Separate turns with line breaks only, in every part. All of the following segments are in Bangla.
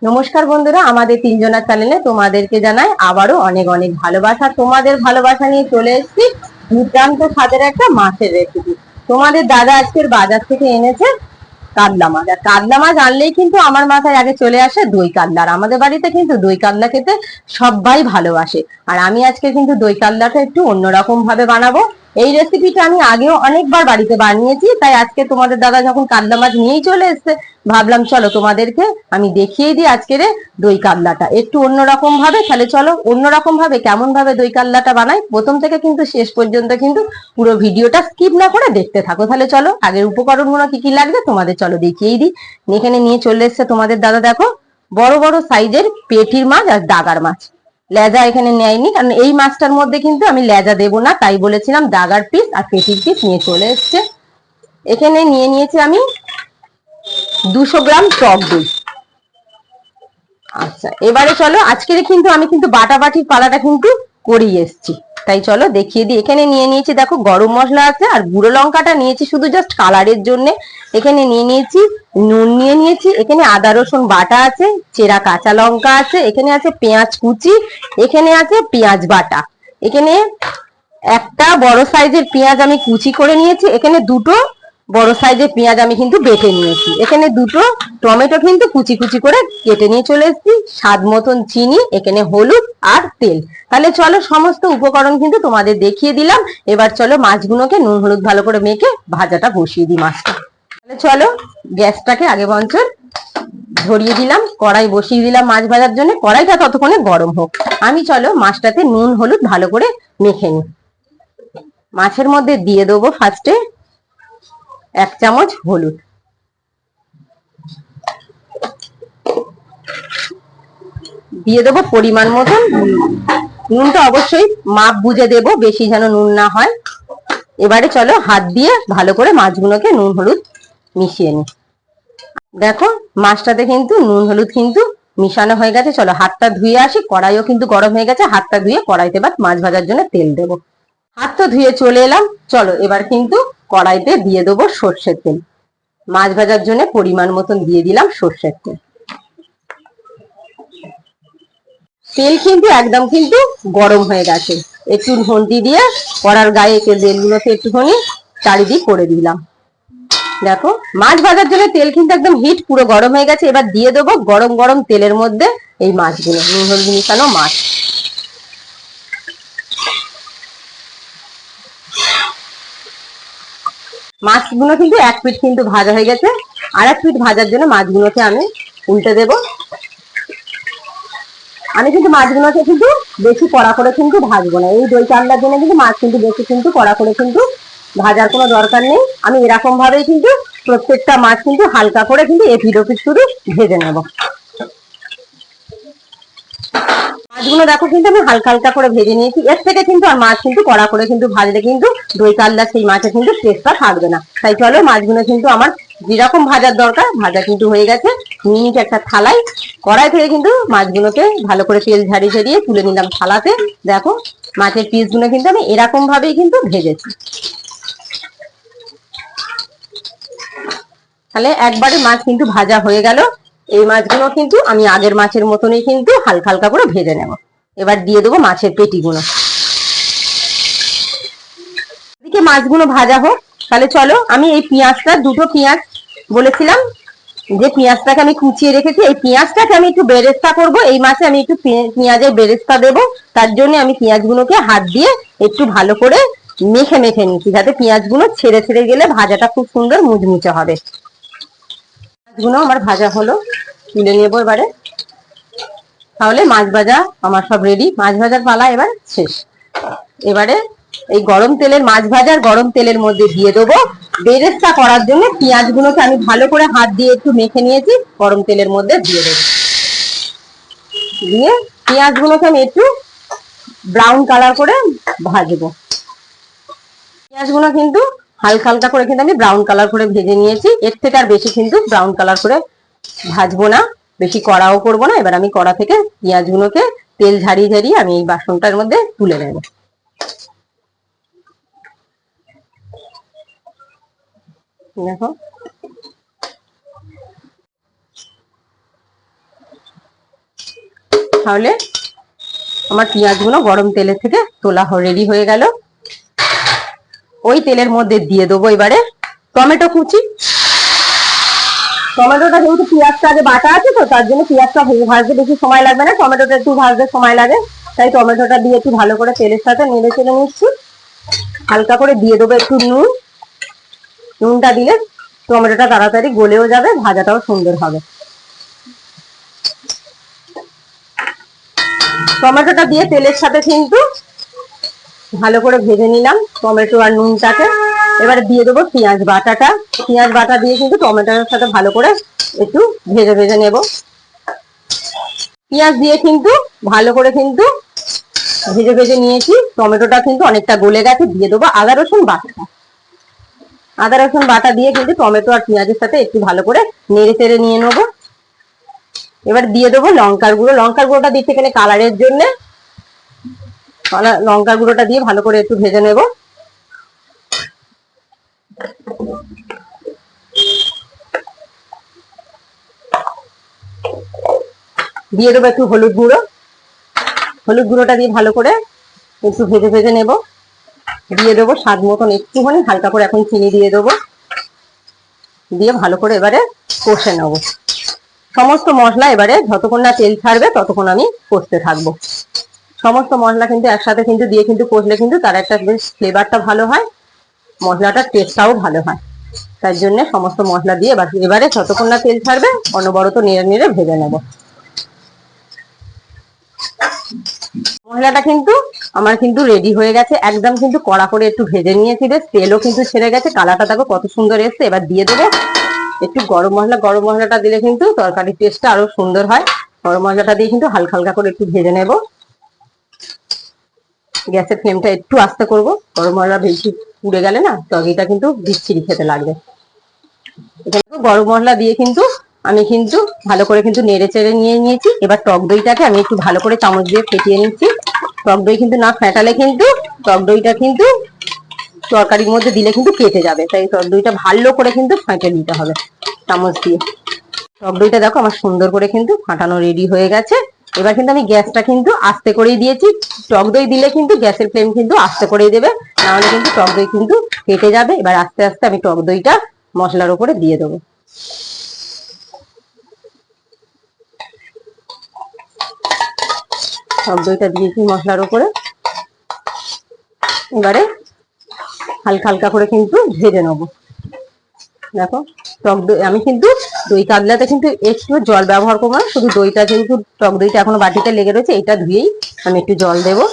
নমস্কার বন্ধুরা, আমাদের তিনজনের চ্যানেলে তোমাদেরকে জানাই আবারও অনেক অনেক ভালোবাসা। তোমাদের ভালোবাসা নিয়ে চলে এসেছি দুর্দান্ত স্বাদের একটা মাছের রেসিপি। তোমাদের দাদা আজকের বাজার থেকে এনেছে কাতলা মাছ। আর কাতলা মাছ আনলেই কিন্তু আমার মাথায় আগে চলে আসে দই কাতলা। আর আমাদের বাড়িতে কিন্তু দই কাতলা খেতে সবাই ভালোবাসে। আর আমি আজকে কিন্তু দই কাতলাটা একটু অন্যরকম ভাবে বানাবো। এই রেসিপিটা আমি আগেও অনেকবার বাড়িতে বানিয়েছি, তাই আজকে তোমাদের দাদা যখন কাতলা মাছ নিয়েই চলে এসছে, ভাবলাম চলো তোমাদেরকে আমি দেখিয়ে দিই আজকের দই কাতলাটা একটু অন্যরকম ভাবে। তাহলে চলো অন্যরকম ভাবে কেমন ভাবে দই কাতলাটা বানাই, প্রথম থেকে কিন্তু শেষ পর্যন্ত কিন্তু পুরো ভিডিওটা স্কিপ না করে দেখতে থাকো। তাহলে চলো আগের উপকরণগুলো কি কি লাগবে তোমাদের চলো দেখিয়েই দিই। এখানে নিয়ে চলে এসছে তোমাদের দাদা, দেখো বড় বড় সাইজের পেটির মাছ আর ডাগার মাছ। লেজা এখানে নেয়নি, কারণ এই মাছটার মধ্যে কিন্তু আমি লেজা দেবো না, তাই বলেছিলাম ডাগার পিস আর পেটির পিস নিয়ে চলে এসছে। এখানে নিয়ে নিয়েছি আমি 200 গ্রাম টক দই। আচ্ছা, এবারে চলো আজকের কিন্তু আমি কিন্তু বাটাবাটির পালাটা কিন্তু করিয়ে এসছি, তাই চলো দেখিয়ে দিই। এখানে নিয়ে নিয়েছি দেখো গরম মশলা আছে, আর গুঁড়ো লঙ্কাটা নিয়েছি শুধু জাস্ট কালারের জন্য। এখানে নিয়ে নিয়েছি নুন, নিয়ে নিয়েছি এখানে আদা রসুন বাটা আছে, চেরা কাঁচা লঙ্কা আছে, এখানে আছে পেঁয়াজ কুচি, এখানে আছে পেঁয়াজ বাটা, এখানে একটা বড় সাইজের পেঁয়াজ আমি কুচি করে নিয়েছি, এখানে দুটো বড় সাইজের পেঁয়াজ আমি কিন্তু বেটে নিয়েছি, এখানে দুটো টমেটো কিন্তু কুচি কুচি করে কেটে নিয়ে চলে এসেছি, স্বাদ মতন চিনি, এখানে হলুদ আর তেল। তাহলে চলো সমস্ত উপকরণ কিন্তু তোমাদের দেখিয়ে দিলাম। এবার চলো মাছগুলোকে নুন হলুদ ভালো করে মেখে ভাজাটা বসিয়ে দিই মাছটা। তাহলে চলো গ্যাসটাকে আগে বঞ্চর ধরিয়ে দিলাম, কড়াই বসিয়ে দিলাম মাছ ভাজার জন্য। কড়াইটা ততক্ষণে গরম হোক, আমি চলো মাছটাতে নুন হলুদ ভালো করে মেখে নিই। মাছের মধ্যে দিয়ে দেবো ফার্স্টে 1 চামচ হলুদ, দিয়ে দেবো পরিমাণ মতন নুনটা অবশ্যই মাপ বুঝে দেবো, বেশি যেন নুন না হয়। এবারে চলো হাত দিয়ে ভালো করে মাছগুলোকে নুন হলুদ মিশিয়ে নিই। দেখো মাছটাতে কিন্তু নুন হলুদ কিন্তু মিশানো হয়ে গেছে। চলো হাতটা ধুয়ে আসি, কড়াইও কিন্তু গরম হয়ে গেছে, হাতটা ধুয়ে কড়াইতে এবার মাছ ভাজার জন্য তেল দেবো। হাত তো ধুয়ে চলে এলাম, চলো এবার কিন্তু কড়াইতে দিয়ে দেবো সর্ষের তেল। মাছ ভাজার জন্য পরিমাণ মতন দিয়ে দিলাম সর্ষের তেল। তেল কিন্তু একদম কিন্তু গরম হয়ে গেছে, একটু ঘন্টি দিয়ে কড়ার গায়ে তেলগুলোকে একটুখানি চারিদিক করে দিলাম। দেখো মাছ ভাজার জন্য তেল কিন্তু একদম হিট পুরো গরম হয়ে গেছে। এবার দিয়ে দেবো গরম গরম তেলের মধ্যে এই মাছগুলো, নুন হলুদ মিশানো মাছ। মাছগুলো কিন্তু এক পিঠ কিন্তু ভাজা হয়ে গেছে, আর এক পিঠ ভাজার জন্য মাছগুলোকে আমি উল্টে দেব। আমি কিন্তু মাছগুলোকে কিন্তু বেশি কড়া করে কিন্তু ভাজবো না, এই দই কাতলার জন্য কিন্তু মাছ কিন্তু বেশি কিন্তু কড়া করে কিন্তু ভাজার কোনো দরকার নেই। আমি এরকম ভাবেই কিন্তু প্রত্যেকটা মাছ কিন্তু হালকা করে কিন্তু এপিঠ ওপিঠ শুধু ভেজে নেব। মাছগুলো দেখো কিন্তু আমি হালকা হালকা করে ভেজে নিয়েছি, এর থেকে কিন্তু আর মাছ কিন্তু কড়া করে কিন্তু ভাজলে কিন্তু দই কাতলা সেই মাছের কিন্তু টেস্টটা থাকবে না। তাই চলো মাছগুলো কিন্তু আমার যেরকম ভাজার দরকার ভাজা কিন্তু হয়ে গেছে। নিয়ে নিচ্ছি একটা থালায়, কড়াই থেকে কিন্তু মাছগুলোকে ভালো করে তেল ঝাড়িয়ে ঝাড়িয়ে তুলে নিলাম থালাতে। দেখো মাছের পিসগুলো কিন্তু আমি এরকম ভাবেই কিন্তু ভেজেছি। তাহলে একবারে মাছ কিন্তু ভাজা হয়ে গেল। এই মাছগুলো কিন্তু আমি আগের মাছের মতনই কিন্তু হালকা হালকা করে ভেজে নেব। এবার দিয়ে দেবো মাছের পেটিগুলো। এদিকে মাছগুলো ভাজা হোক, তাহলে চলো আমি এই পেঁয়াজটা, দুটো পেঁয়াজ বলেছিলাম যে পেঁয়াজটাকে আমি কুচিয়ে রেখেছি, এই পেঁয়াজটাকে আমি একটু বেরেস্তা করব। এই মাছে আমি একটু পেঁয়াজের বেরেস্তা দেবো, তার জন্য আমি পেঁয়াজগুলোকে হাত দিয়ে একটু ভালো করে মেখে মেখে নিচ্ছি, যাতে পেঁয়াজগুলো ছেড়ে ছেড়ে গেলে ভাজাটা খুব সুন্দর মুচমুচে হবে। মাছগুলো আমার ভাজা হলো, তুলে নেবো এবারে। তাহলে মাছ ভাজা আমার সব রেডি, মাছ ভাজার পালা এবার শেষ। এবারে এই গরম তেলের মাছ ভাজার গরম তেলের মধ্যে দিয়ে দেবো বেরেস্তা করার জন্য পেঁয়াজগুলোকে আমি ভালো করে হাত দিয়ে একটু মেখে নিয়েছি, গরম তেলের মধ্যে দিয়ে দেবো। দিয়ে পেঁয়াজগুলোকে আমি একটু ব্রাউন কালার করে ভাজবো। পেঁয়াজগুলো কিন্তু হালকা হালকা করে কিন্তু আমি ব্রাউন কালার করে ভেজে নিয়েছি, এর থেকে আর বেশি কিন্তু ব্রাউন কালার করে ভাজবো না, বেশি কড়াও করবো না। এবার আমি কড়া থেকে পেঁয়াজগুলোকে তেল ঝাড়িয়ে ঝাড়িয়ে আমি এই বাসনটার মধ্যে তুলে নেব। দেখো তাহলে আমার পেঁয়াজগুলো গরম তেলের থেকে তোলা রেডি হয়ে গেল। ওই তেলের মধ্যে দিয়ে দেবো এবারে টমেটো কুচি। টমেটোটা যেহেতু পেঁয়াজটা আগে বাটা আছে তো তার জন্য পেঁয়াজটা ভাজতে বেশি সময় লাগবে না, টমেটোটা একটু ভাজতে সময় লাগে, তাই টমেটোটা দিয়ে একটু ভালো করে তেলের সাথে নেড়ে চেড়ে নিচ্ছি। হালকা করে দিয়ে দেবো একটু নুন। নুনটা দিলে টমেটোটা তাড়াতাড়ি গলেও যাবে, ভাজাটাও সুন্দর হবে। টমেটোটা দিয়ে তেলের সাথে কিন্তু ভালো করে ভেজে নিলাম টমেটো আর নুনটাকে। এবারে দিয়ে দেবো পেঁয়াজ বাটাটা। পেঁয়াজ বাটা দিয়ে কিন্তু টমেটোর সাথে ভালো করে একটু ভেজে ভেজে নেব। পেঁয়াজ দিয়ে কিন্তু ভালো করে কিন্তু ভেজে ভেজে নিয়েছি। টমেটোটা কিন্তু অনেকটা গলে গেছে। দিয়ে দেবো আদা রসুন বাটা। আদা রসুন বাটা দিয়ে কিন্তু টমেটো আর পেঁয়াজের সাথে একটু ভালো করে নেড়ে চেড়ে নিয়ে নেবো। এবার দিয়ে দেবো লঙ্কার গুঁড়ো। লঙ্কার গুঁড়োটা দিচ্ছে এখানে কালারের জন্য। লঙ্কার গুঁড়োটা দিয়ে ভালো করে একটু ভেজে নেব। দিয়ে দেবো একটু হলুদ গুঁড়ো। হলুদ গুঁড়োটা দিয়ে ভালো করে একটু ভেজে ভেজে নেব। দিয়ে দেবো স্বাদ মতন একটুখানি হালকা করে এখন চিনি দিয়ে দেবো। দিয়ে ভালো করে এবারে কষে নেব সমস্ত মশলা। এবারে যতক্ষণ না তেল ছাড়বে ততক্ষণ আমি কষতে থাকবো। সমস্ত মশলা কিন্তু একসাথে কিন্তু দিয়ে কিন্তু কষলে কিন্তু তার একটা বেশ ফ্লেভারটা ভালো হয়, মশলাটার টেস্টটাও ভালো হয়। তার জন্য সমস্ত মশলা দিয়ে এবারে যতক্ষণ না তেল ছাড়বে অনবরত নেড়ে নেড়ে ভেজে নেব। মশলাটা কিন্তু আমার কিন্তু রেডি হয়ে গেছে। একদম কিন্তু কড়া করে একটু ভেজে নিয়েছি, বেশ তেলও কিন্তু ছেড়ে গেছে। কালারটা দেখো কত সুন্দর এসছে। এবার দিয়ে দেবো একটু গরম মশলা। গরম মশলাটা দিলে কিন্তু তরকারির টেস্টটা আরো সুন্দর হয়। গরম মশলাটা দিয়ে কিন্তু হালকা হালকা করে একটু ভেজে নেব। গ্যাসের ফ্লেমটা একটু আস্তে করব। গরম মশলা বেশি পুড়ে গেলে না তরকারিটা কিন্তু বিচ্ছিরি খেতে লাগবে। এখানে গরম মশলা দিয়ে কিন্তু আমি কিন্তু ভালো করে কিন্তু নেড়ে চেড়ে নিয়ে নিয়েছি। এবার টক দইটাকে আমি একটু ভালো করে চামচ দিয়ে ফেটিয়ে নিচ্ছি। টক দই কিন্তু না ফেটালে কিন্তু টক দইটা কিন্তু তরকারির মধ্যে দিলে কিন্তু কেটে যাবে, তাই টক দইটা ভালো করে কিন্তু ফেটে নিতে হবে চামচ দিয়ে। টক দইটা দেখো আমার সুন্দর করে কিন্তু ফাটানো রেডি হয়ে গেছে। এবার কিন্তু আমি গ্যাসটা কিন্তু আস্তে করেই দিয়েছি। টক দই দিলে কিন্তু গ্যাসের ফ্লেম কিন্তু আস্তে করেই দেবে, নাহলে কিন্তু টক দই কিন্তু কেটে যাবে। এবার আস্তে আস্তে আমি টক দইটা মশলার উপরে দিয়ে দেবো। টক দইটা দিয়েছি মশলার উপরে। এবারে হালকা হালকা করে কিন্তু ভেজে নেবো। দেখো টক দই আমি কিন্তু দই কাতলাতে কিন্তু একটু জল ব্যবহার করবো না, শুধু দইটা যেহেতু টক দইটা এখনো বাটিতে লেগে রয়েছে এটা ধুয়েই আমি একটু জল দেবো।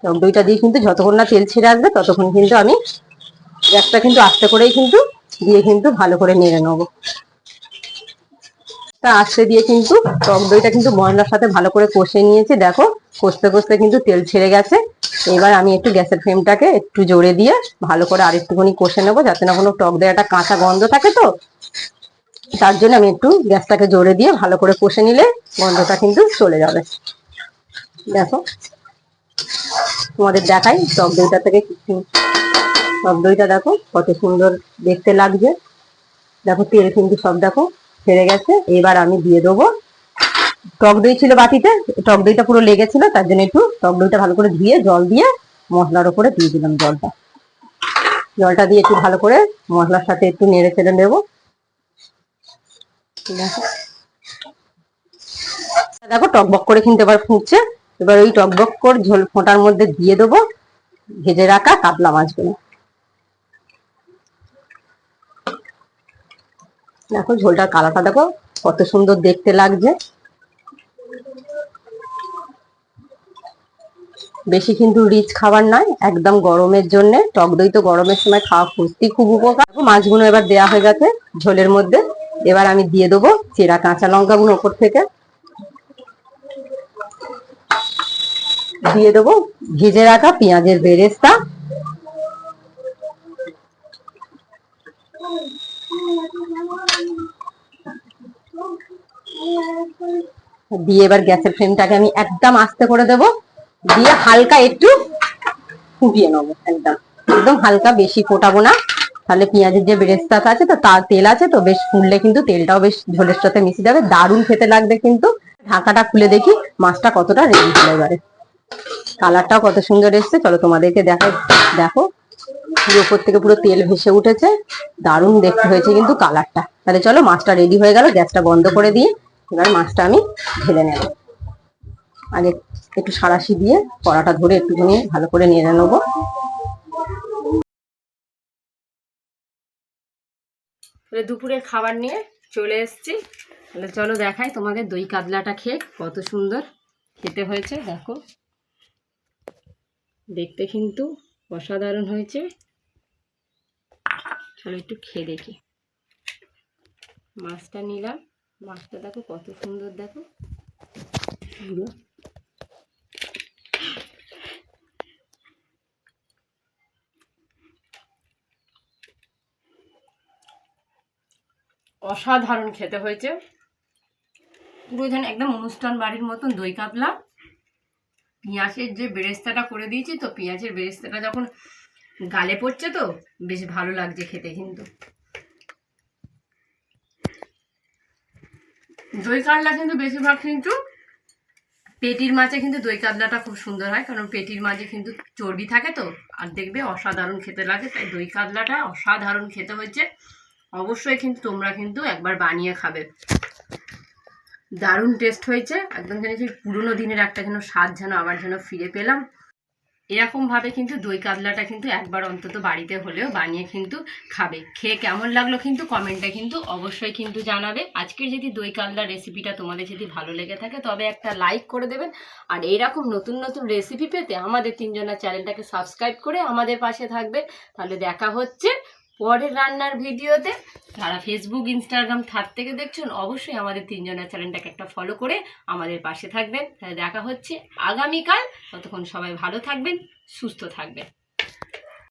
টক দইটা দিয়ে কিন্তু যতক্ষণ না তেল ছেড়ে আসবে ততক্ষণ কিন্তু আমি গ্যাসটা কিন্তু আস্তে করেই কিন্তু দিয়ে কিন্তু ভালো করে নেড়ে নেবো। তা আস্তে দিয়ে কিন্তু টক দইটা কিন্তু মশলার সাথে ভালো করে কষে নিয়েছি। দেখো কষতে কষতে কিন্তু তেল ছেড়ে গেছে। এবার আমি একটু গ্যাসের ফ্লেমটাকে একটু জোরে দিয়ে ভালো করে আর একটুখানি কষে নেবো, যাতে না কোনো টক দই একটা কাঁচা গন্ধ থাকে, তো তার জন্য আমি একটু গ্যাসটাকে জোরে দিয়ে ভালো করে কষে নিলে গন্ধটা কিন্তু চলে যাবে। দেখো তোমাদের দেখাই টক দইটা থেকে কিছু। টক দইটা দেখো কত সুন্দর দেখতে লাগছে। দেখো তেল কিন্তু সব দেখো ছেড়ে গেছে। এবার আমি দিয়ে দেবো টক দই ছিল বাটিতে, টক দইটা পুরো লেগেছিল, তার জন্য একটু টক দইটা ভালো করে ধুয়ে জল দিয়ে মশলার উপরে দিয়ে দিলাম। জলটা দিয়ে একটু ভালো করে মশলার সাথে একটু নেড়ে চেড়ে নেবো। দেখো টকবক করে কিন্তু এবার ফুটছে। এবার ওই টকবক করে ঝোল ফোঁটার মধ্যে দিয়ে দেবো ভেজে রাখা কাতলা মাছগুলো। দেখো ঝোলটার কালারটা দেখো কত সুন্দর দেখতে লাগছে। বেশি কিন্তু রিচ খাবার নয়, একদম গরমের জন্য। টক দই তো গরমের সময় খাওয়া সত্যি খুব উপকার। মাছগুলো এবার দেওয়া হয়ে গেছে ঝোলের মধ্যে। এবার আমি দিয়ে দেবো চেরা কাঁচা লঙ্কাগুলো ওপর থেকে। দিয়ে দেবো ভেজে রাখা পেঁয়াজের বেরেস্তা। দিয়ে এবার গ্যাসের ফ্লেমটাকে আমি একদম আস্তে করে দেবো। দিয়ে হালকা একটু ফুটিয়ে নেবো। একদম একদম হালকা, বেশি ফোটাবো না, তাহলে পেঁয়াজের যে বেরেস্তা আছে তো তার তেল আছে তো বেশ ফুললে কিন্তু তেলটাও বেশ ঝোলের সাথে মিশে যাবে, দারুণ খেতে লাগবে কিন্তু। ঢাকাটা খুলে দেখি মাছটা কতটা রেডি হলো। এবারে কালারটাও কত সুন্দর এসছে, চলো তোমাদেরকে দেখাই। দেখো পুরো উপর থেকে পুরো তেল ভেসে উঠেছে, দারুণ দেখতে হয়েছে কিন্তু কালারটা। তাহলে চলো মাছটা রেডি হয়ে গেল, গ্যাসটা বন্ধ করে দিয়ে এবার মাছটা আমি ঢেলে নেব। আগে একটু সাঁড়াশি দিয়ে কড়াটা ধরে একটুখানি ভালো করে নেড়ে নেবো। দুপুরের খাবার নিয়ে চলে এসেছি, তাহলে চলো দেখাই তোমাদের দই কাতলাটা খেয়ে কত সুন্দর খেতে হয়েছে। দেখো দেখতে কিন্তু অসাধারণ হয়েছে, চলো একটু খেয়ে দেখি। মাছটা নিলাম, মাছটা দেখো কত সুন্দর, দেখো পুরো অসাধারণ খেতে হয়েছে, পুরো যেন একদম অনুষ্ঠান বাড়ির মতন দই কাতলা। পেঁয়াজের যে বেরেস্তাটা করে দিয়েছি, তো পেঁয়াজের বেরেস্তাটা যখন গালে পড়ছে তো বেশ ভালো লাগছে খেতে। কিন্তু দই কাতলা কিন্তু বেশিরভাগ কিন্তু পেটির মাছে কিন্তু দই কাতলাটা খুব সুন্দর হয়, কারণ পেটির মাঝে কিন্তু চর্বি থাকে তো, আর দেখবে অসাধারণ খেতে লাগে। তাই দই কাতলাটা অসাধারণ খেতে হয়েছে, অবশ্যই কিন্তু তোমরা কিন্তু একবার বানিয়ে খাবে, দারুণ টেস্ট হয়েছে। একদম যেন সেই পুরোনো দিনের একটা যেন স্বাদ যেন আবার যেন ফিরে পেলাম। এরকমভাবে কিন্তু দই কাতলাটা কিন্তু একবার অন্তত বাড়িতে হলেও বানিয়ে কিন্তু খাবে। খেয়ে কেমন লাগলো কিন্তু কমেন্টে কিন্তু অবশ্যই কিন্তু জানাবে। আজকের যদি দই কাতলার রেসিপিটা তোমাদের যদি ভালো লেগে থাকে তবে একটা লাইক করে দেবেন, আর এইরকম নতুন নতুন রেসিপি পেতে আমাদের তিনজনের চ্যানেলটাকে সাবস্ক্রাইব করে আমাদের পাশে থাকবে। তাহলে দেখা হচ্ছে পরের রান্নার ভিডিওতে। যারা ফেসবুক ইনস্টাগ্রাম থেকে দেখছেন অবশ্যই আমাদের তিনজনের চ্যানেলটাকে একটা ফলো করে আমাদের পাশে থাকবেন। তাহলে দেখা হচ্ছে আগামীকাল, ততক্ষণ সবাই ভালো থাকবেন, সুস্থ থাকবেন।